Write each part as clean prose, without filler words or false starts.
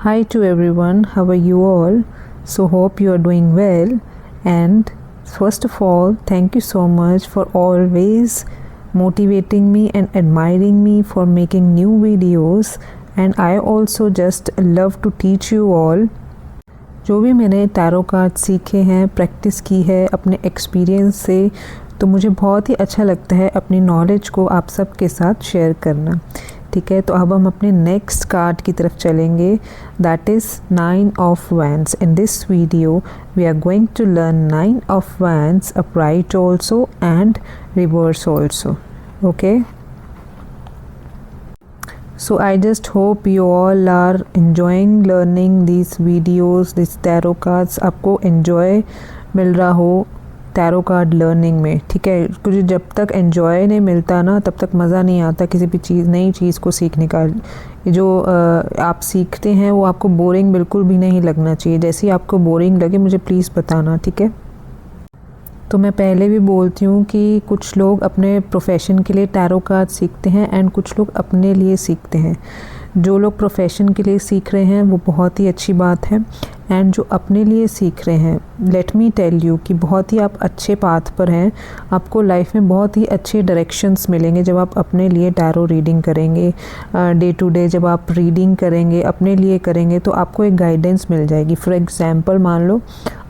Hi to everyone, how are you all? So hope you are doing well, and first of all, thank you so much for always motivating me and admiring me for making new videos, and I also just love to teach you all. जो भी मैंने tarot card सीखे हैं, practice की है अपने experience से, तो मुझे बहुत ही अच्छा लगता है अपनी नॉलेज को आप सब के साथ शेयर करना। ठीक है, तो अब हम अपने नेक्स्ट कार्ड की तरफ चलेंगे, that is 9 of wands. In this video we are going to learn 9 of wands, upright also and reverse also. Okay, so I just hope you all are enjoying learning these videos, these tarot cards। आपको enjoy मिल रहा हो tarot card learning में, ठीक है, कुछ जब तक enjoy नहीं मिलता ना तब तक मज़ा नहीं आता किसी भी चीज़, नई चीज़ को सीखने का। जो आप सीखते हैं वो आपको बोरिंग बिल्कुल भी नहीं लगना चाहिए। जैसे ही आपको बोरिंग लगे मुझे प्लीज़ बताना, ठीक है। तो मैं पहले भी बोलती हूँ कि कुछ लोग अपने प्रोफेशन के लिए टैरो कार्ड सीखते हैं एंड कुछ लोग अपने लिए सीखते हैं। जो लोग प्रोफेशन के लिए सीख रहे हैं वो बहुत ही अच्छी बात है, एंड जो अपने लिए सीख रहे हैं, लेट मी टेल यू कि बहुत ही आप अच्छे पाथ पर हैं। आपको लाइफ में बहुत ही अच्छे डायरेक्शंस मिलेंगे जब आप अपने लिए टैरो रीडिंग करेंगे। डे टू डे जब आप रीडिंग करेंगे, अपने लिए करेंगे, तो आपको एक गाइडेंस मिल जाएगी। फॉर एग्जांपल, मान लो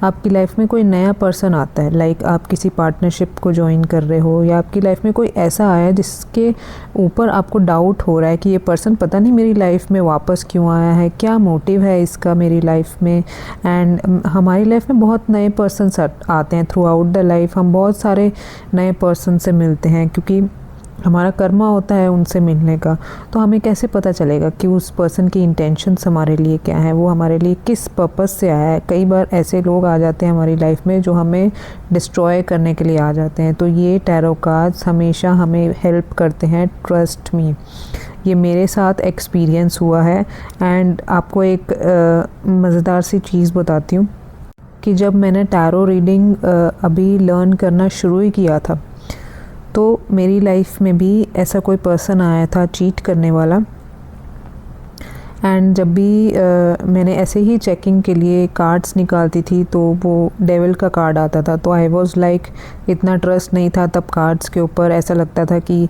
आपकी लाइफ में कोई नया पर्सन आता है, लाइक आप किसी पार्टनरशिप को ज्वाइन कर रहे हो, या आपकी लाइफ में कोई ऐसा आया जिसके ऊपर आपको डाउट हो रहा है कि ये पर्सन पता नहीं मेरी लाइफ में वापस क्यों आया है, क्या मोटिव है इसका मेरी लाइफ में। एंड हमारी लाइफ में बहुत नए पर्सन्स आते हैं थ्रू आउट द लाइफ। हम बहुत सारे नए पर्सन से मिलते हैं क्योंकि हमारा कर्मा होता है उनसे मिलने का। तो हमें कैसे पता चलेगा कि उस पर्सन की इंटेंशंस हमारे लिए क्या है, वो हमारे लिए किस पर्पस से आया है। कई बार ऐसे लोग आ जाते हैं हमारी लाइफ में जो हमें डिस्ट्रॉय करने के लिए आ जाते हैं। तो ये टैरो कार्ड्स हमेशा हमें हेल्प करते हैं, ट्रस्ट मी। ये मेरे साथ एक्सपीरियंस हुआ है। एंड आपको एक मज़ेदार सी चीज़ बताती हूँ कि जब मैंने टैरो रीडिंग अभी लर्न करना शुरू ही किया था, तो मेरी लाइफ में भी ऐसा कोई पर्सन आया था चीट करने वाला। एंड जब भी मैंने ऐसे ही चेकिंग के लिए कार्ड्स निकालती थी तो वो डेविल का कार्ड आता था। तो आई वाज लाइक, इतना ट्रस्ट नहीं था तब कार्ड्स के ऊपर। ऐसा लगता था कि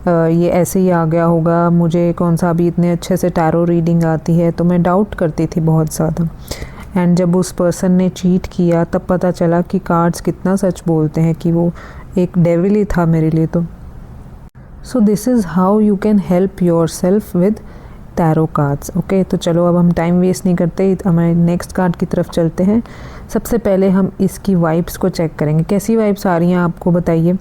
ये ऐसे ही आ गया होगा, मुझे कौन सा अभी इतने अच्छे से टैरो रीडिंग आती है। तो मैं डाउट करती थी बहुत ज़्यादा। एंड जब उस पर्सन ने चीट किया तब पता चला कि कार्ड्स कितना सच बोलते हैं, कि वो एक डेविल ही था मेरे लिए। तो so this is how you can help your self with tarot cards. Okay, तो चलो अब हम टाइम वेस्ट नहीं करते, हमारे नेक्स्ट कार्ड की तरफ चलते हैं। सबसे पहले हम इसकी वाइब्स को चेक करेंगे, कैसी वाइब्स आ रही हैं आपको बताइए।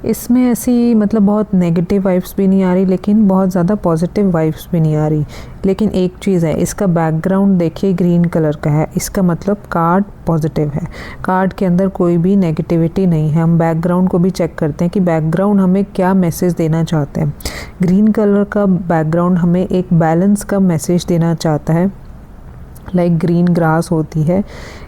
इसमें ऐसी मतलब बहुत नेगेटिव वाइब्स भी नहीं आ रही, लेकिन बहुत ज़्यादा पॉजिटिव वाइब्स भी नहीं आ रही। लेकिन एक चीज़ है, इसका बैकग्राउंड देखिए ग्रीन कलर का है, इसका मतलब कार्ड पॉजिटिव है। कार्ड के अंदर कोई भी नेगेटिविटी नहीं है। हम बैकग्राउंड को भी चेक करते हैं कि बैकग्राउंड हमें क्या मैसेज देना चाहते हैं। ग्रीन कलर का बैकग्राउंड हमें एक बैलेंस का मैसेज देना चाहता है। लाइक ग्रीन ग्रास होती है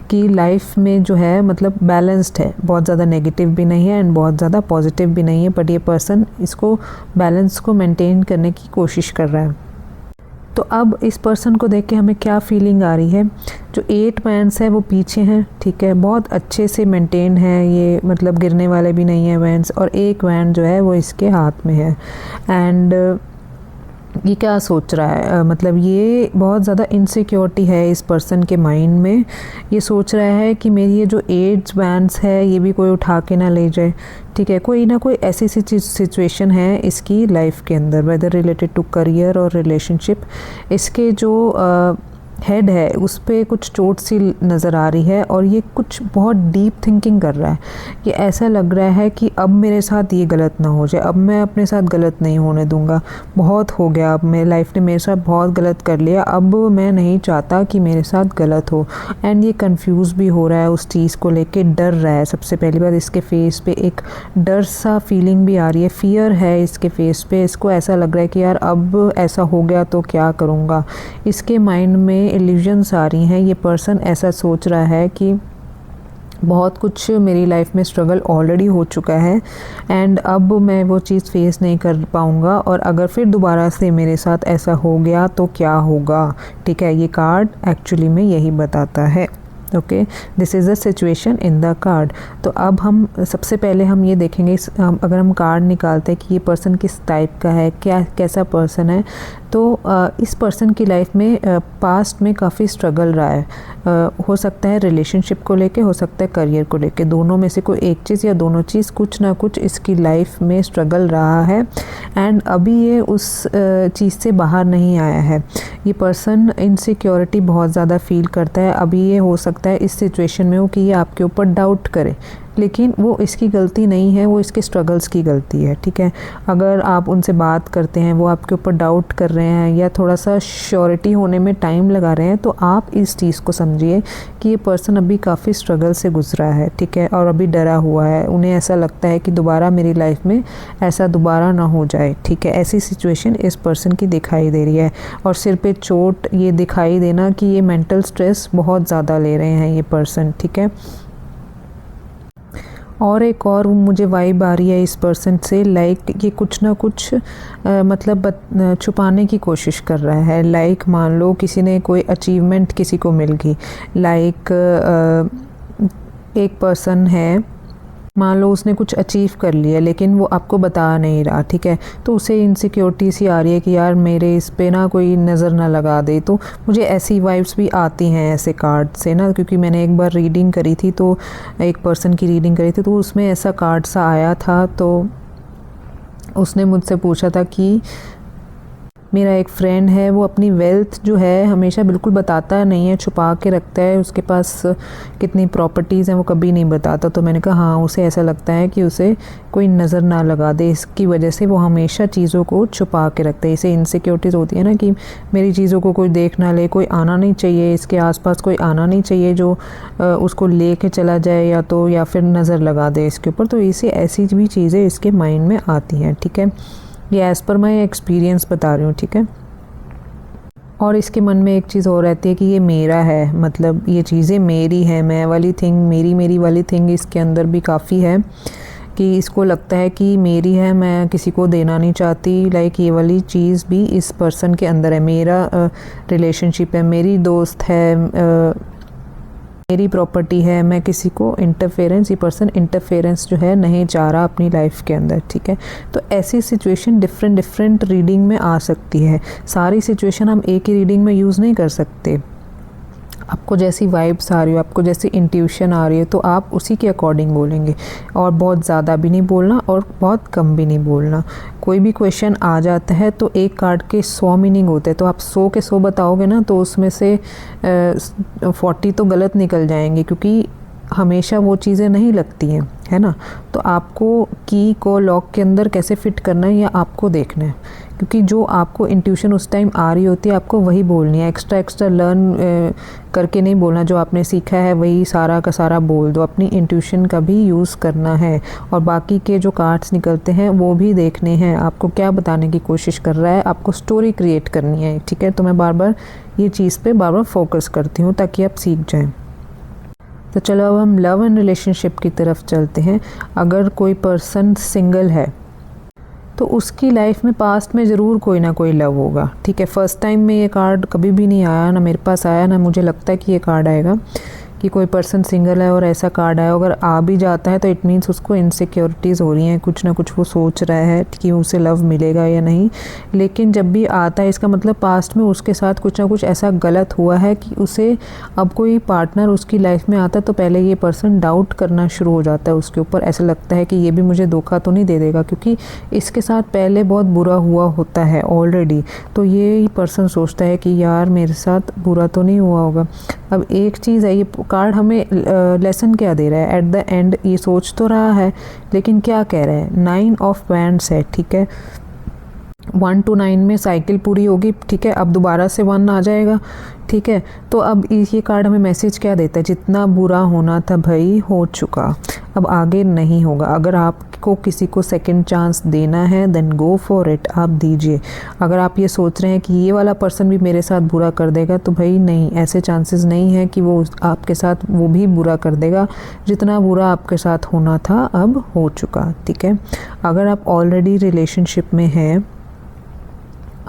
कि लाइफ में जो है मतलब बैलेंस्ड है, बहुत ज़्यादा नेगेटिव भी नहीं है एंड बहुत ज़्यादा पॉजिटिव भी नहीं है, बट ये पर्सन इसको बैलेंस को मेंटेन करने की कोशिश कर रहा है। तो अब इस पर्सन को देख के हमें क्या फीलिंग आ रही है। जो 8 वैंड्स है वो पीछे हैं, ठीक है, बहुत अच्छे से मेंटेन है ये, मतलब गिरने वाले भी नहीं है वैंड्स। और एक वैंड जो है वो इसके हाथ में है। एंड ये क्या सोच रहा है, मतलब ये बहुत ज़्यादा इनसिक्योरिटी है इस पर्सन के माइंड में। ये सोच रहा है कि मेरी ये जो 8 वैंड्स है ये भी कोई उठा के ना ले जाए, ठीक है। कोई ना कोई ऐसी सिचुएशन है इसकी लाइफ के अंदर, वेदर रिलेटेड टू करियर और रिलेशनशिप। इसके जो हेड है उस पर कुछ चोट सी नज़र आ रही है, और ये कुछ बहुत डीप थिंकिंग कर रहा है। ये ऐसा लग रहा है कि अब मेरे साथ ये गलत ना हो जाए, अब मैं अपने साथ गलत नहीं होने दूंगा, बहुत हो गया, अब मेरी लाइफ ने मेरे साथ बहुत गलत कर लिया, अब मैं नहीं चाहता कि मेरे साथ गलत हो। एंड ये कंफ्यूज भी हो रहा है उस चीज़ को लेके, डर रहा है। सबसे पहली बात, इसके फेस पे एक डर सा फीलिंग भी आ रही है, फियर है इसके फेस पे। इसको ऐसा लग रहा है कि यार अब ऐसा हो गया तो क्या करूँगा। इसके माइंड में इल्यूजन्स आ रही हैं। ये पर्सन ऐसा सोच रहा है कि बहुत कुछ मेरी लाइफ में स्ट्रगल ऑलरेडी हो चुका है एंड अब मैं वो चीज़ फेस नहीं कर पाऊँगा, और अगर फिर दोबारा से मेरे साथ ऐसा हो गया तो क्या होगा। ठीक है, ये कार्ड एक्चुअली में यही बताता है। Okay, this is the situation in the card. तो अब हम सबसे पहले हम ये देखेंगे अगर हम कार्ड निकालते हैं कि ये पर्सन किस टाइप का है, क्या कैसा पर्सन है। तो इस पर्सन की लाइफ में पास्ट में काफ़ी स्ट्रगल रहा है। हो सकता है रिलेशनशिप को लेके, हो सकता है करियर को लेके, दोनों में से कोई एक चीज़ या दोनों चीज़, कुछ ना कुछ इसकी लाइफ में स्ट्रगल रहा है एंड अभी ये उस चीज़ से बाहर नहीं आया है। ये पर्सन इनसिक्योरिटी बहुत ज़्यादा फील करता है। अभी ये हो सकता है इस सिचुएशन में हो कि ये आपके ऊपर डाउट करे, लेकिन वो इसकी गलती नहीं है, वो इसके स्ट्रगल्स की गलती है। ठीक है, अगर आप उनसे बात करते हैं, वो आपके ऊपर डाउट कर रहे हैं या थोड़ा सा श्योरिटी होने में टाइम लगा रहे हैं, तो आप इस चीज़ को समझिए कि ये पर्सन अभी काफ़ी स्ट्रगल से गुजरा है। ठीक है, और अभी डरा हुआ है। उन्हें ऐसा लगता है कि दोबारा मेरी लाइफ में ऐसा दोबारा ना हो जाए। ठीक है, ऐसी सिचुएशन इस पर्सन की दिखाई दे रही है। और सिर पे चोट, ये दिखाई देना कि ये मेंटल स्ट्रेस बहुत ज़्यादा ले रहे हैं ये पर्सन। ठीक है, और एक और मुझे वाइब आ रही है इस पर्सन से, लाइक ये कुछ ना कुछ मतलब छुपाने की कोशिश कर रहा है। लाइक मान लो किसी ने कोई अचीवमेंट किसी को मिल गई, लाइक एक पर्सन है, मान लो उसने कुछ अचीव कर लिया लेकिन वो आपको बता नहीं रहा। ठीक है, तो उसे इनसिक्योरिटी सी आ रही है कि यार मेरे इस पे ना कोई नज़र ना लगा दे। तो मुझे ऐसी वाइब्स भी आती हैं ऐसे कार्ड से ना, क्योंकि मैंने एक बार रीडिंग करी थी, तो एक पर्सन की रीडिंग करी थी, तो उसमें ऐसा कार्ड सा आया था। तो उसने मुझसे पूछा था कि मेरा एक फ्रेंड है, वो अपनी वेल्थ जो है हमेशा बिल्कुल बताता नहीं है, छुपा के रखता है। उसके पास कितनी प्रॉपर्टीज़ हैं वो कभी नहीं बताता। तो मैंने कहा हाँ, उसे ऐसा लगता है कि उसे कोई नज़र ना लगा दे, इसकी वजह से वो हमेशा चीज़ों को छुपा के रखता है। इसे इनसिक्योरिटीज़ होती है ना कि मेरी चीज़ों को कोई देख ना ले, कोई आना नहीं चाहिए, इसके आसपास कोई आना नहीं चाहिए जो उसको ले के चला जाए या फिर नज़र लगा दे इसके ऊपर। तो इसे ऐसी भी चीज़ें इसके माइंड में आती हैं। ठीक है, ये एज़ पर मैं एक्सपीरियंस बता रही हूँ। ठीक है, और इसके मन में एक चीज़ और रहती है कि ये मेरा है, मतलब ये चीज़ें मेरी हैं, मैं वाली थिंग, मेरी वाली थिंग इसके अंदर भी काफ़ी है कि इसको लगता है कि मेरी है, मैं किसी को देना नहीं चाहती। लाइक ये वाली चीज़ भी इस पर्सन के अंदर है। मेरा रिलेशनशिप है, मेरी दोस्त है, मेरी प्रॉपर्टी है, मैं किसी को इंटरफेरेंस, ये पर्सन इंटरफेरेंस जो है नहीं चाह रहा अपनी लाइफ के अंदर। ठीक है, तो ऐसी सिचुएशन डिफरेंट रीडिंग में आ सकती है। सारी सिचुएशन हम एक ही रीडिंग में यूज़ नहीं कर सकते। आपको जैसी वाइब्स आ रही हो, आपको जैसी इंट्यूशन आ रही है, तो आप उसी के अकॉर्डिंग बोलेंगे। और बहुत ज़्यादा भी नहीं बोलना और बहुत कम भी नहीं बोलना। कोई भी क्वेश्चन आ जाता है तो एक कार्ड के 100 मीनिंग होते हैं, तो आप 100 के 100 बताओगे ना, तो उसमें से 40 तो गलत निकल जाएंगे, क्योंकि हमेशा वो चीज़ें नहीं लगती हैं, है ना। तो आपको की को लॉक के अंदर कैसे फिट करना है या आपको देखना है, क्योंकि जो आपको इंट्यूशन उस टाइम आ रही होती है आपको वही बोलनी है। एक्स्ट्रा लर्न करके नहीं बोलना, जो आपने सीखा है वही सारा का सारा बोल दो। अपनी इंट्यूशन का भी यूज़ करना है। और बाकी के जो कार्ड्स निकलते हैं वो भी देखने हैं, आपको क्या बताने की कोशिश कर रहा है, आपको स्टोरी क्रिएट करनी है। ठीक है, तो मैं बार बार ये चीज़ पे बार बार फोकस करती हूँ ताकि आप सीख जाएँ। तो चलो अब हम लव एंड रिलेशनशिप की तरफ चलते हैं। अगर कोई पर्सन सिंगल है तो उसकी लाइफ में पास्ट में ज़रूर कोई ना कोई लव होगा। ठीक है, फर्स्ट टाइम में ये कार्ड कभी भी नहीं आया, ना मेरे पास आया, ना मुझे लगता है कि ये कार्ड आएगा कि कोई पर्सन सिंगल है और ऐसा कार्ड आया। अगर आ भी जाता है तो इट मीन्स उसको इनसिक्योरिटीज़ हो रही हैं, कुछ ना कुछ वो सोच रहा है कि उसे लव मिलेगा या नहीं। लेकिन जब भी आता है इसका मतलब पास्ट में उसके साथ कुछ ना कुछ ऐसा गलत हुआ है कि उसे अब कोई पार्टनर उसकी लाइफ में आता है तो पहले ये पर्सन डाउट करना शुरू हो जाता है उसके ऊपर। ऐसा लगता है कि ये भी मुझे धोखा तो नहीं दे देगा, क्योंकि इसके साथ पहले बहुत बुरा हुआ होता है ऑलरेडी। तो ये पर्सन सोचता है कि यार मेरे साथ बुरा तो नहीं हुआ होगा। अब एक चीज़ है, ये कार्ड हमें लेसन क्या दे रहा है एट द एंड, ये सोच तो रहा है लेकिन क्या कह रहा है, 9 ऑफ वैंड्स है। ठीक है, 1 to 9 में साइकिल पूरी होगी, ठीक है, अब दोबारा से 1 आ जाएगा, ठीक है। तो अब ये कार्ड हमें मैसेज क्या देता है, जितना बुरा होना था भाई हो चुका, अब आगे नहीं होगा। अगर आपको किसी को सेकंड चांस देना है देन गो फॉर इट, आप दीजिए। अगर आप ये सोच रहे हैं कि ये वाला पर्सन भी मेरे साथ बुरा कर देगा, तो भाई नहीं, ऐसे चांसेस नहीं है कि वो आपके साथ वो भी बुरा कर देगा। जितना बुरा आपके साथ होना था अब हो चुका, ठीक है। अगर आप ऑलरेडी रिलेशनशिप में हैं,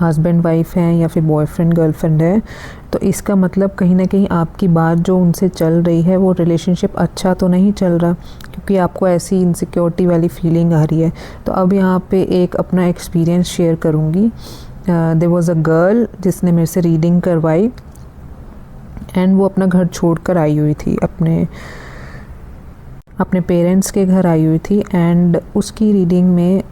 हस्बैंड वाइफ हैं या फिर बॉयफ्रेंड गर्लफ्रेंड है, तो इसका मतलब कहीं ना कहीं आपकी बात जो उनसे चल रही है वो रिलेशनशिप अच्छा तो नहीं चल रहा, क्योंकि आपको ऐसी इनसिक्योरिटी वाली फीलिंग आ रही है। तो अब यहाँ पे एक अपना एक्सपीरियंस शेयर करूँगी। देयर वाज अ गर्ल जिसने मेरे से रीडिंग करवाई एंड वो अपना घर छोड़ कर आई हुई थी, अपने पेरेंट्स के घर आई हुई थी। एंड उसकी रीडिंग में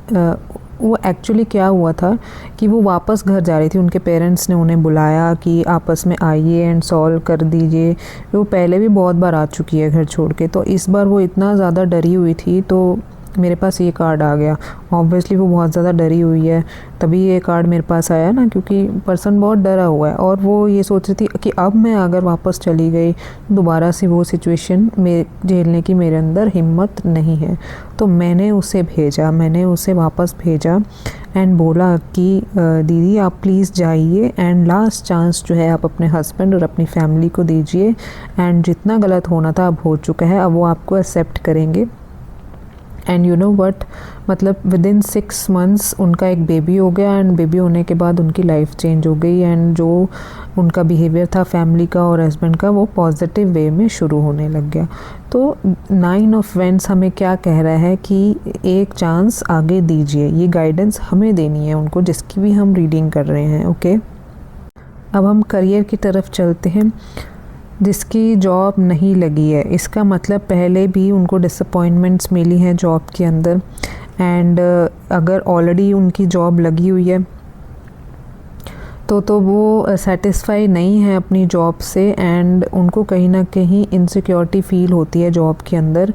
वो एक्चुअली क्या हुआ था कि वो वापस घर जा रही थी, उनके पेरेंट्स ने उन्हें बुलाया कि आपस में आइए एंड सॉल्व कर दीजिए। वो पहले भी बहुत बार आ चुकी है घर छोड़ के, तो इस बार वो इतना ज़्यादा डरी हुई थी, तो मेरे पास ये कार्ड आ गया। ऑब्वियसली वो बहुत ज़्यादा डरी हुई है, तभी ये कार्ड मेरे पास आया ना, क्योंकि पर्सन बहुत डरा हुआ है और वो ये सोच रही थी कि अब मैं अगर वापस चली गई दोबारा से वो सिचुएशन में झेलने की मेरे अंदर हिम्मत नहीं है। तो मैंने उसे वापस भेजा एंड बोला कि दीदी आप प्लीज़ जाइए एंड लास्ट चांस जो है आप अपने हस्बैंड और अपनी फैमिली को दीजिए, एंड जितना गलत होना था अब हो चुका है, अब वो आपको एक्सेप्ट करेंगे। एंड यू नो वट, मतलब विदिन 6 मंथ्स उनका एक बेबी हो गया, एंड बेबी होने के बाद उनकी लाइफ चेंज हो गई, एंड जो उनका बिहेवियर था फैमिली का और हस्बैंड का वो पॉजिटिव वे में शुरू होने लग गया। तो 9 ऑफ वेंट्स हमें क्या कह रहा है कि एक चांस आगे दीजिए, ये गाइडेंस हमें देनी है उनको जिसकी भी हम रीडिंग कर रहे हैं, ओके। अब हम करियर की तरफ चलते हैं। जिसकी जॉब नहीं लगी है, इसका मतलब पहले भी उनको डिसअपॉइंटमेंट्स मिली हैं जॉब के अंदर, एंड अगर ऑलरेडी उनकी जॉब लगी हुई है तो वो सेटिस्फाई नहीं है अपनी जॉब से, एंड उनको कहीं ना कहीं इनसिक्योरिटी फील होती है जॉब के अंदर।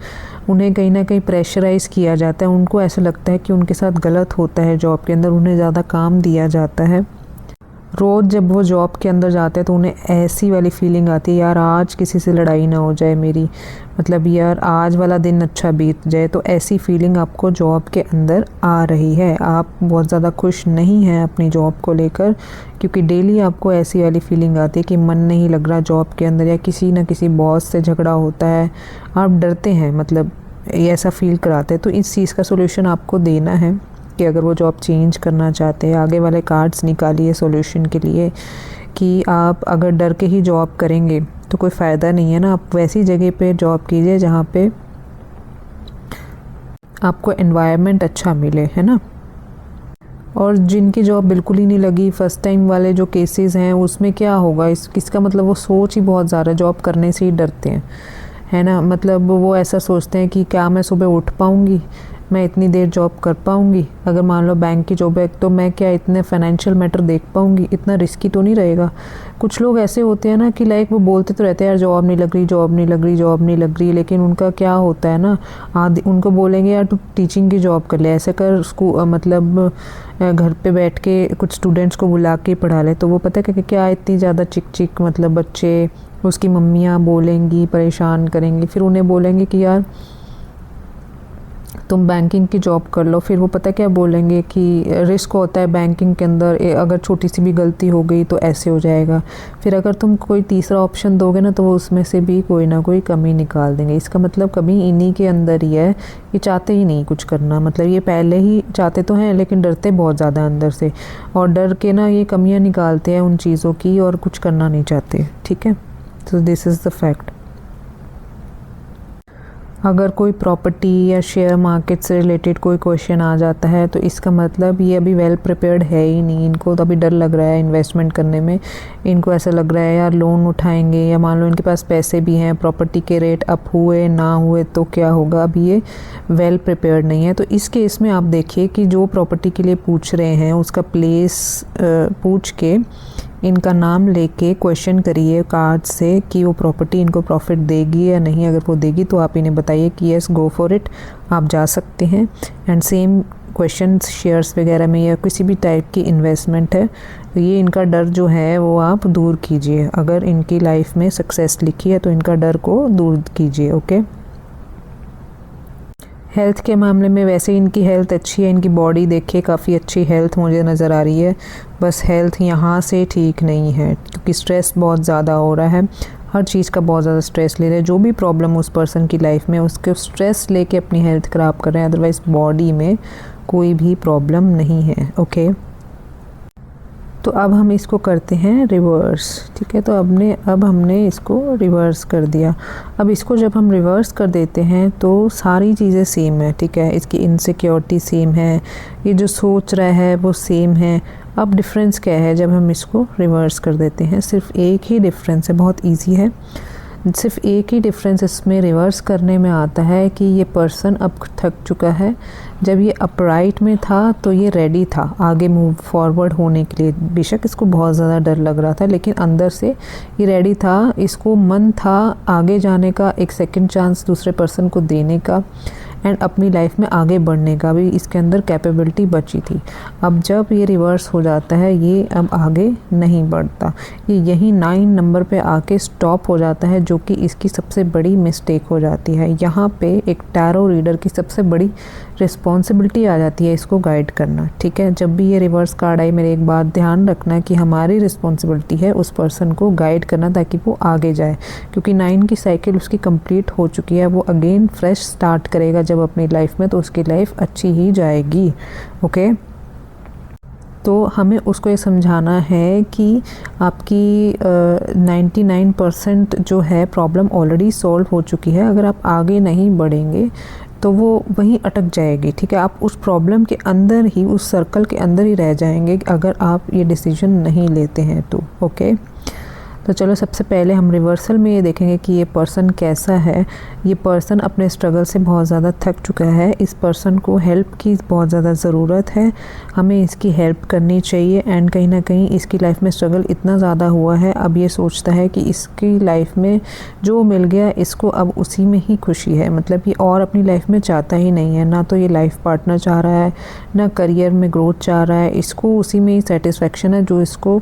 उन्हें कहीं ना कहीं प्रेशराइज़ किया जाता है, उनको ऐसा लगता है कि उनके साथ गलत होता है जॉब के अंदर, उन्हें ज़्यादा काम दिया जाता है। रोज़ जब वो जॉब के अंदर जाते हैं तो उन्हें ऐसी वाली फीलिंग आती है, यार आज किसी से लड़ाई ना हो जाए मेरी, मतलब यार आज वाला दिन अच्छा बीत जाए। तो ऐसी फीलिंग आपको जॉब के अंदर आ रही है, आप बहुत ज़्यादा खुश नहीं हैं अपनी जॉब को लेकर, क्योंकि डेली आपको ऐसी वाली फीलिंग आती है कि मन नहीं लग रहा जॉब के अंदर, या किसी न किसी बॉस से झगड़ा होता है, आप डरते हैं, मतलब ऐसा फील कराते हैं। तो इस चीज़ का सोल्यूशन आपको देना है कि अगर वो जॉब चेंज करना चाहते हैं, आगे वाले कार्ड्स निकालिए सॉल्यूशन के लिए कि आप अगर डर के ही जॉब करेंगे तो कोई फ़ायदा नहीं है ना। आप वैसी जगह पे जॉब कीजिए जहाँ पे आपको एनवायरनमेंट अच्छा मिले, है ना। और जिनकी जॉब बिल्कुल ही नहीं लगी, फ़र्स्ट टाइम वाले जो केसेस हैं, उसमें क्या होगा, इसका मतलब वो सोच ही बहुत ज़्यादा जॉब करने से ही डरते हैं, है ना। मतलब वो ऐसा सोचते हैं कि क्या मैं सुबह उठ पाऊँगी, मैं इतनी देर जॉब कर पाऊँगी, अगर मान लो बैंक की जॉब है तो मैं क्या इतने फाइनेंशियल मैटर देख पाऊँगी, इतना रिस्की तो नहीं रहेगा। कुछ लोग ऐसे होते हैं ना कि लाइक वो बोलते तो रहते हैं यार जॉब नहीं लग रही, लेकिन उनका क्या होता है ना, आदि उनको बोलेंगे यार तू टीचिंग की जॉब कर ले, ऐसे कर स्कूल, मतलब घर पे बैठ के कुछ स्टूडेंट्स को बुला के पढ़ा ले, तो वो पता है कि क्या इतनी ज़्यादा चिक मतलब बच्चे, उसकी मम्मियाँ बोलेंगी, परेशान करेंगी, फिर उन्हें बोलेंगे कि यार तुम बैंकिंग की जॉब कर लो, फिर वो पता क्या बोलेंगे कि रिस्क होता है बैंकिंग के अंदर, अगर छोटी सी भी गलती हो गई तो ऐसे हो जाएगा। फिर अगर तुम कोई तीसरा ऑप्शन दोगे ना तो वो उसमें से भी कोई ना कोई कमी निकाल देंगे। इसका मतलब कभी इन्हीं के अंदर ही है, ये चाहते ही नहीं कुछ करना, मतलब ये पहले ही चाहते तो हैं लेकिन डरते बहुत ज़्यादा अंदर से, और डर के ना ये कमियाँ निकालते हैं उन चीज़ों की और कुछ करना नहीं चाहते, ठीक है। तो दिस इज़ द फैक्ट। अगर कोई प्रॉपर्टी या शेयर मार्केट से रिलेटेड कोई क्वेश्चन आ जाता है तो इसका मतलब ये अभी वेल प्रिपेयर्ड है ही नहीं, इनको तो अभी डर लग रहा है इन्वेस्टमेंट करने में। इनको ऐसा लग रहा है यार लोन उठाएंगे, या मान लो इनके पास पैसे भी हैं, प्रॉपर्टी के रेट अप हुए ना हुए तो क्या होगा, अभी ये वेल प्रिपेयर्ड नहीं है। तो इस केस में आप देखिए कि जो प्रॉपर्टी के लिए पूछ रहे हैं उसका प्लेस पूछ के, इनका नाम लेके क्वेश्चन करिए कार्ड से कि वो प्रॉपर्टी इनको प्रॉफिट देगी या नहीं। अगर वो देगी तो आप इन्हें बताइए कि यस गो फॉर इट, आप जा सकते हैं। एंड सेम क्वेश्चंस शेयर्स वगैरह में या किसी भी टाइप की इन्वेस्टमेंट है, तो ये इनका डर जो है वो आप दूर कीजिए। अगर इनकी लाइफ में सक्सेस लिखी है तो इनका डर को दूर कीजिए। ओके। हेल्थ के मामले में वैसे इनकी हेल्थ अच्छी है, इनकी बॉडी देखिए काफ़ी अच्छी हेल्थ मुझे नज़र आ रही है, बस हेल्थ यहाँ से ठीक नहीं है क्योंकि स्ट्रेस बहुत ज़्यादा हो रहा है, हर चीज़ का बहुत ज़्यादा स्ट्रेस ले रहे हैं। जो भी प्रॉब्लम उस पर्सन की लाइफ में उसके स्ट्रेस लेके अपनी हेल्थ ख़राब कर रहे हैं, अदरवाइज़ बॉडी में कोई भी प्रॉब्लम नहीं है। ओके, तो अब हम इसको करते हैं रिवर्स। ठीक है, तो अब हमने इसको रिवर्स कर दिया। अब इसको जब हम रिवर्स कर देते हैं तो सारी चीज़ें सेम है। ठीक है, इसकी इनसिक्योरिटी सेम है, ये जो सोच रहा है वो सेम है। अब डिफरेंस क्या है जब हम इसको रिवर्स कर देते हैं? सिर्फ एक ही डिफरेंस है, बहुत ईजी है। सिर्फ एक ही डिफरेंस इसमें रिवर्स करने में आता है कि ये पर्सन अब थक चुका है। जब ये अपराइट में था तो ये रेडी था आगे मूव फॉरवर्ड होने के लिए। बेशक इसको बहुत ज़्यादा डर लग रहा था, लेकिन अंदर से ये रेडी था, इसको मन था आगे जाने का, एक सेकंड चांस दूसरे पर्सन को देने का एंड अपनी लाइफ में आगे बढ़ने का भी इसके अंदर कैपेबिलिटी बची थी। अब जब ये रिवर्स हो जाता है, ये अब आगे नहीं बढ़ता, ये यही 9 नंबर पे आके स्टॉप हो जाता है, जो कि इसकी सबसे बड़ी मिस्टेक हो जाती है। यहाँ पे एक टैरो रीडर की सबसे बड़ी रिस्पॉन्सिबिलिटी आ जाती है इसको गाइड करना। ठीक है, जब भी ये रिवर्स कार्ड आए मेरे एक बात ध्यान रखना कि हमारी रिस्पॉन्सिबिलिटी है उस पर्सन को गाइड करना ताकि वो आगे जाए, क्योंकि 9 की साइकिल उसकी कंप्लीट हो चुकी है। वो अगेन फ्रेश स्टार्ट करेगा जब अपनी लाइफ में, तो उसकी लाइफ अच्छी ही जाएगी। ओके, तो हमें उसको ये समझाना है कि आपकी 99% जो है प्रॉब्लम ऑलरेडी सॉल्व हो चुकी है। अगर आप आगे नहीं बढ़ेंगे तो वो वहीं अटक जाएगी। ठीक है, आप उस प्रॉब्लम के अंदर ही, उस सर्कल के अंदर ही रह जाएंगे अगर आप ये डिसीजन नहीं लेते हैं तो। ओके, तो चलो सबसे पहले हम रिवर्सल में ये देखेंगे कि ये पर्सन कैसा है। ये पर्सन अपने स्ट्रगल से बहुत ज़्यादा थक चुका है, इस पर्सन को हेल्प की बहुत ज़्यादा ज़रूरत है, हमें इसकी हेल्प करनी चाहिए। एंड कहीं ना कहीं इसकी लाइफ में स्ट्रगल इतना ज़्यादा हुआ है, अब ये सोचता है कि इसकी लाइफ में जो मिल गया इसको अब उसी में ही खुशी है। मतलब ये और अपनी लाइफ में चाहता ही नहीं है, ना तो ये लाइफ पार्टनर चाह रहा है, ना करियर में ग्रोथ चाह रहा है, इसको उसी में ही सेटिस्फेक्शन है जो इसको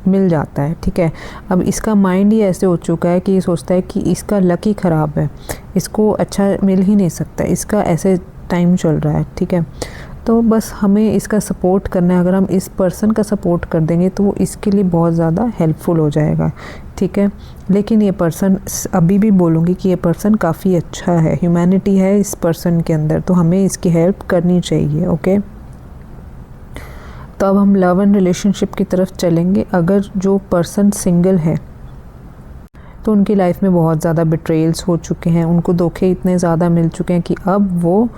मिल जाता है। ठीक है, अब इसका माइंड ही ऐसे हो चुका है कि ये सोचता है कि इसका लक ही ख़राब है, इसको अच्छा मिल ही नहीं सकता, इसका ऐसे टाइम चल रहा है। ठीक है, तो बस हमें इसका सपोर्ट करना है। अगर हम इस पर्सन का सपोर्ट कर देंगे तो वो इसके लिए बहुत ज़्यादा हेल्पफुल हो जाएगा। ठीक है, लेकिन ये पर्सन, अभी भी बोलूँगी कि ये पर्सन काफ़ी अच्छा है, ह्यूमैनिटी है इस पर्सन के अंदर, तो हमें इसकी हेल्प करनी चाहिए। ओके, तो अब हम लव एंड रिलेशनशिप की तरफ चलेंगे। अगर जो पर्सन सिंगल है तो उनकी लाइफ में बहुत ज़्यादा बिट्रेल्स हो चुके हैं, उनको धोखे इतने ज़्यादा मिल चुके हैं कि अब वो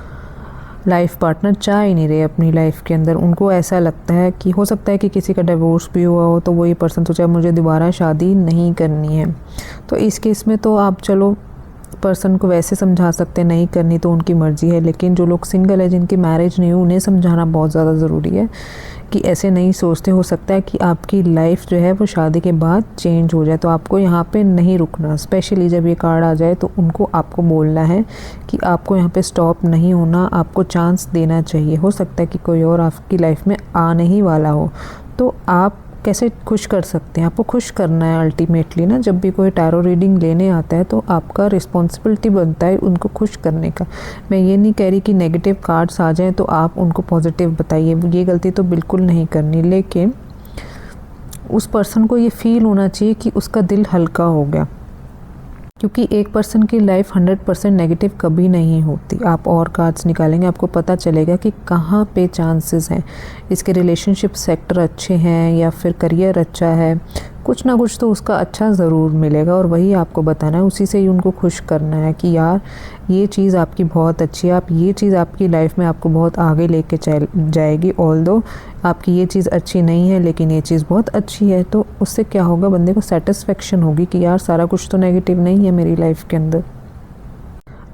लाइफ पार्टनर चाह ही नहीं रहे अपनी लाइफ के अंदर। उनको ऐसा लगता है कि हो सकता है कि किसी का डिवोर्स भी हुआ हो, तो वो ये पर्सन सोचा मुझे दोबारा शादी नहीं करनी है। तो इस केस में तो आप चलो पर्सन को वैसे समझा सकते हैं, नहीं करनी तो उनकी मर्ज़ी है, लेकिन जो लोग सिंगल है, जिनकी मैरिज नहीं हुई, उन्हें समझाना बहुत ज़्यादा ज़रूरी है कि ऐसे नहीं सोचते। हो सकता है कि आपकी लाइफ जो है वो शादी के बाद चेंज हो जाए, तो आपको यहाँ पे नहीं रुकना। स्पेशली जब ये कार्ड आ जाए तो उनको आपको बोलना है कि आपको यहाँ पे स्टॉप नहीं होना, आपको चांस देना चाहिए। हो सकता है कि कोई और आपकी लाइफ में आने ही वाला हो, तो आप कैसे खुश कर सकते हैं? आपको खुश करना है अल्टीमेटली ना। जब भी कोई टैरो रीडिंग लेने आता है तो आपका रिस्पॉन्सिबिलिटी बनता है उनको खुश करने का। मैं ये नहीं कह रही कि नेगेटिव कार्ड्स आ जाएं तो आप उनको पॉजिटिव बताइए, ये गलती तो बिल्कुल नहीं करनी, लेकिन उस पर्सन को ये फील होना चाहिए कि उसका दिल हल्का हो गया, क्योंकि एक पर्सन की लाइफ 100% नेगेटिव कभी नहीं होती। आप और कार्ड्स निकालेंगे, आपको पता चलेगा कि कहाँ पे चांसेस हैं, इसके रिलेशनशिप सेक्टर अच्छे हैं या फिर करियर अच्छा है, कुछ ना कुछ तो उसका अच्छा ज़रूर मिलेगा और वही आपको बताना है, उसी से ही उनको खुश करना है कि यार ये चीज़ आपकी बहुत अच्छी है, आप ये चीज़ आपकी लाइफ में आपको बहुत आगे लेके जाएगी। ऑल्दो आपकी ये चीज़ अच्छी नहीं है लेकिन ये चीज़ बहुत अच्छी है, तो उससे क्या होगा, बंदे को सेटिस्फेक्शन होगी कि यार सारा कुछ तो नेगेटिव नहीं है मेरी लाइफ के अंदर।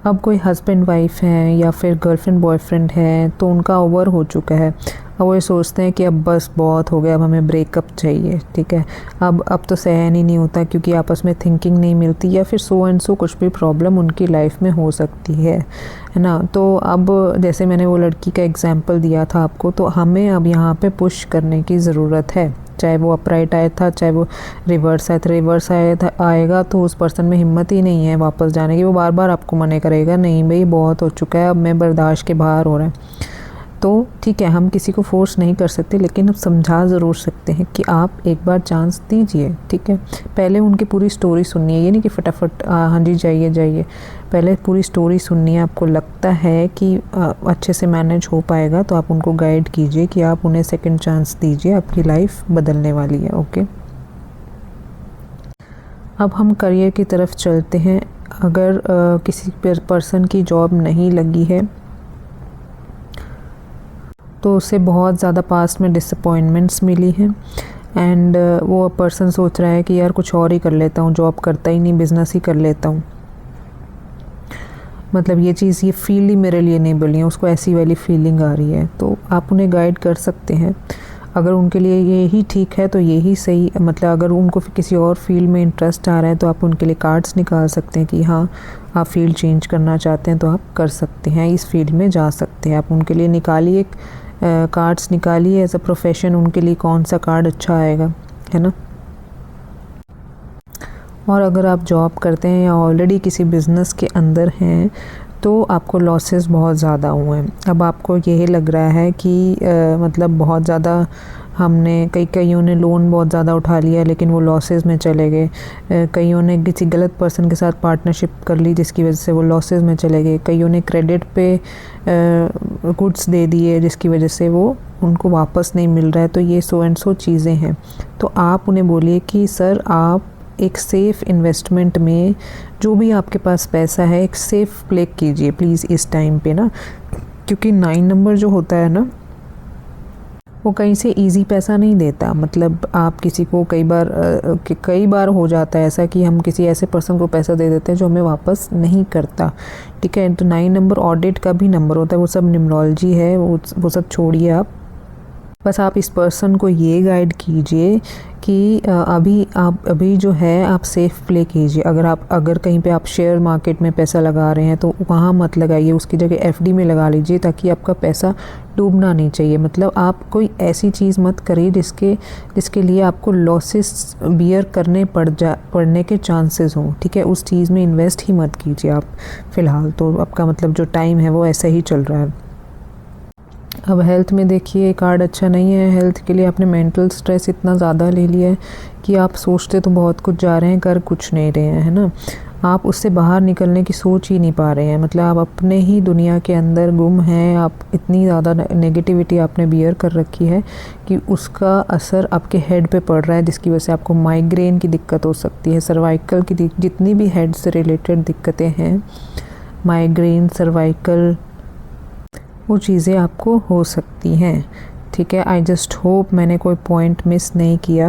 अब कोई हस्बैंड वाइफ है या फिर गर्लफ्रेंड बॉयफ्रेंड है तो उनका ओवर हो चुका है, अब वो ये सोचते हैं कि अब बस बहुत हो गया, अब हमें ब्रेकअप चाहिए, ठीक है, अब तो सहन ही नहीं होता, क्योंकि आपस में थिंकिंग नहीं मिलती, या फिर सो एंड सो कुछ भी प्रॉब्लम उनकी लाइफ में हो सकती है ना। तो अब जैसे मैंने वो लड़की का एग्जांपल दिया था आपको, तो हमें अब यहाँ पे पुश करने की ज़रूरत है, चाहे वो अपराइट आया था, चाहे वो रिवर्स आया था। रिवर्स आएगा तो उस पर्सन में हिम्मत ही नहीं है वापस जाने की, वो बार बार आपको मना करेगा, नहीं भाई बहुत हो चुका है, अब मैं बर्दाश्त के बाहर हो रहा है। तो ठीक है, हम किसी को फोर्स नहीं कर सकते, लेकिन हम समझा ज़रूर सकते हैं कि आप एक बार चांस दीजिए, ठीक है। पहले उनकी पूरी स्टोरी सुनिए, ये नहीं कि फटाफट हाँ जी जाइए जाइए, पहले पूरी स्टोरी सुनिए। आपको लगता है कि अच्छे से मैनेज हो पाएगा तो आप उनको गाइड कीजिए कि आप उन्हें सेकंड चांस दीजिए, आपकी लाइफ बदलने वाली है, ओके। अब हम करियर की तरफ चलते हैं। अगर किसी पर्सन की जॉब नहीं लगी है तो उसे बहुत ज़्यादा पास्ट में डिसअपॉइंटमेंट्स मिली हैं, एंड वो पर्सन सोच रहा है कि यार कुछ और ही कर लेता हूँ, जॉब करता ही नहीं, बिज़नेस ही कर लेता हूँ। मतलब ये चीज़, ये फील्ड ही मेरे लिए नहीं बनी है, उसको ऐसी वाली फीलिंग आ रही है। तो आप उन्हें गाइड कर सकते हैं, अगर उनके लिए ये ही ठीक है तो यही सही, मतलब अगर उनको किसी और फील्ड में इंटरेस्ट आ रहा है तो आप उनके लिए कार्ड्स निकाल सकते हैं कि हाँ आप फील्ड चेंज करना चाहते हैं तो आप कर सकते हैं, इस फील्ड में जा सकते हैं। आप उनके लिए निकालिए कार्ड्स, निकालिए एज अ प्रोफेशन उनके लिए कौन सा कार्ड अच्छा आएगा, है ना। और अगर आप जॉब करते हैं या ऑलरेडी किसी बिज़नेस के अंदर हैं तो आपको लॉसेस बहुत ज़्यादा हुए हैं। अब आपको यही लग रहा है कि मतलब बहुत ज़्यादा हमने कईयों ने लोन बहुत ज़्यादा उठा लिया लेकिन वो लॉसेस में चले गए, कईयों ने किसी गलत पर्सन के साथ पार्टनरशिप कर ली जिसकी वजह से वो लॉसेस में चले गए, कईयों ने क्रेडिट पे गुड्स दे दिए जिसकी वजह से वो उनको वापस नहीं मिल रहा है। तो ये सो एंड सो चीज़ें हैं। तो आप उन्हें बोलिए कि सर आप एक सेफ़ इन्वेस्टमेंट में जो भी आपके पास पैसा है एक सेफ़ प्ले कीजिए प्लीज़ इस टाइम पे ना, क्योंकि 9 नंबर जो होता है ना वो कहीं से इजी पैसा नहीं देता। मतलब आप किसी को कई बार हो जाता है ऐसा कि हम किसी ऐसे पर्सन को पैसा दे देते हैं जो हमें वापस नहीं करता, ठीक है। तो 9 नंबर ऑडिट का भी नंबर होता है, वो सब न्यूमरोलॉजी है, वो सब छोड़िए आप। बस आप इस पर्सन को ये गाइड कीजिए कि अभी जो है आप सेफ़ प्ले कीजिए। अगर कहीं पे आप शेयर मार्केट में पैसा लगा रहे हैं तो वहाँ मत लगाइए, उसकी जगह एफडी में लगा लीजिए ताकि आपका पैसा डूबना नहीं चाहिए। मतलब आप कोई ऐसी चीज़ मत करिए जिसके लिए आपको लॉसेस बियर करने पड़ने के चांसेस हों, ठीक है। उस चीज़ में इन्वेस्ट ही मत कीजिए आप फ़िलहाल। तो आपका मतलब जो टाइम है वो ऐसा ही चल रहा है। अब हेल्थ में देखिए कार्ड अच्छा नहीं है। हेल्थ के लिए आपने मेंटल स्ट्रेस इतना ज़्यादा ले लिया है कि आप सोचते तो बहुत कुछ जा रहे हैं, कर कुछ नहीं रहे हैं, है ना। आप उससे बाहर निकलने की सोच ही नहीं पा रहे हैं। मतलब आप अपने ही दुनिया के अंदर गुम हैं। आप इतनी ज़्यादा नेगेटिविटी आपने बियर कर रखी है कि उसका असर आपके हेड पे पड़ रहा है, जिसकी वजह से आपको माइग्रेन की दिक्कत हो सकती है, सर्वाइकल की जितनी भी हेड से रिलेटेड दिक्कतें हैं, माइग्रेन, सर्वाइकल, वो चीज़ें आपको हो सकती हैं, ठीक है। आई जस्ट होप मैंने कोई पॉइंट मिस नहीं किया।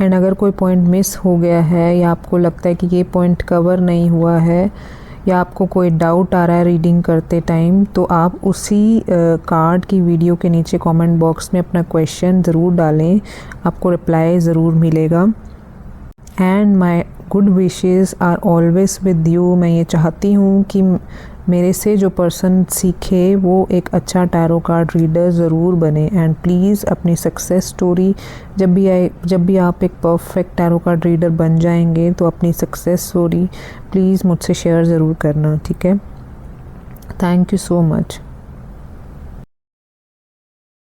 एंड अगर कोई पॉइंट मिस हो गया है या आपको लगता है कि ये पॉइंट कवर नहीं हुआ है या आपको कोई डाउट आ रहा है रीडिंग करते टाइम, तो आप उसी कार्ड की वीडियो के नीचे कमेंट बॉक्स में अपना क्वेश्चन ज़रूर डालें, आपको रिप्लाई ज़रूर मिलेगा। And my good wishes are always with you. मैं ये चाहती हूँ कि मेरे से जो पर्सन सीखे वो एक अच्छा टैरो कार्ड रीडर ज़रूर बने। एंड प्लीज़ अपनी सक्सेस स्टोरी जब भी आप एक परफेक्ट टैरो कार्ड रीडर बन जाएंगे तो अपनी सक्सेस स्टोरी प्लीज़ मुझसे शेयर ज़रूर करना, ठीक है। Thank you so much.